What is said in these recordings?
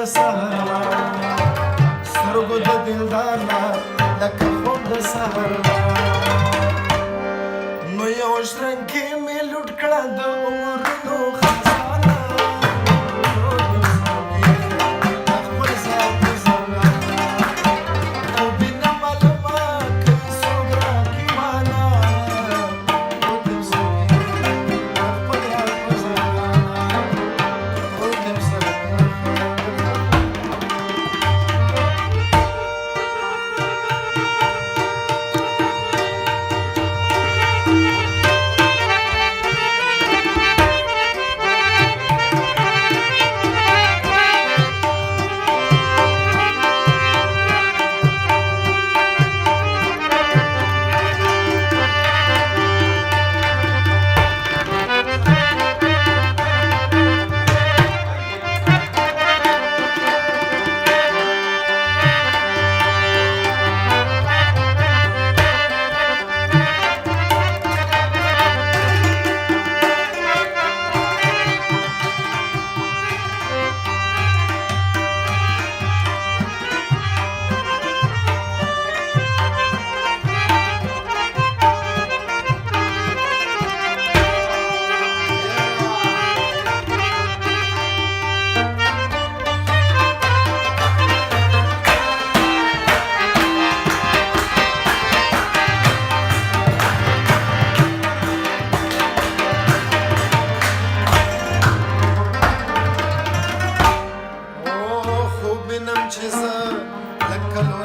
د سهار سترګو د دلدار نه لکه خوب د سهار نو یو شرنګې مې لوټ کړه د عمرونو خزانه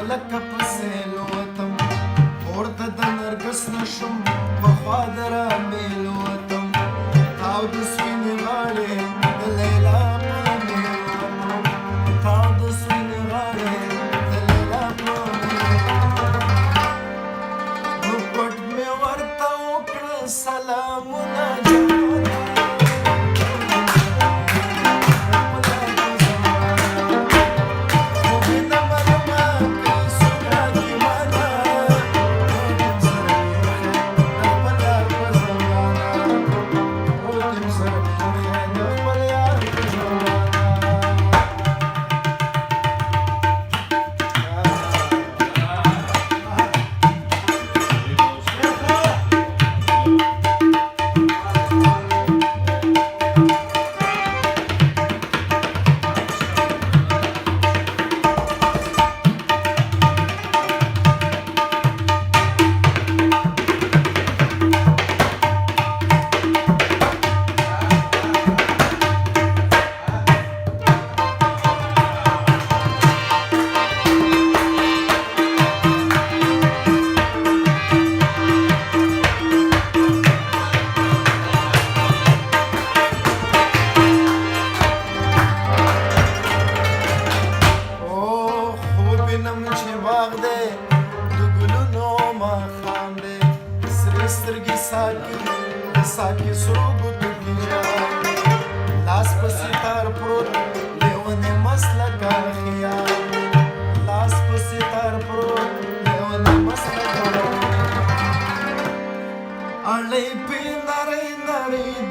لکه په سیلو وتم پورته د نرګس نشم پخوا د رامېلو وتم تاو د سپینې غاړې د لیلا په میلو تاو د سپینې غاړې د لیلا په میلو نو پټ مې ورته وکړه سلامونه ساقي سرو ګوتو کې جام لاس په ستار پروت لیونې مسلکه خیال لاس په ستار پروت لیونې مسلکه اړې په نری نری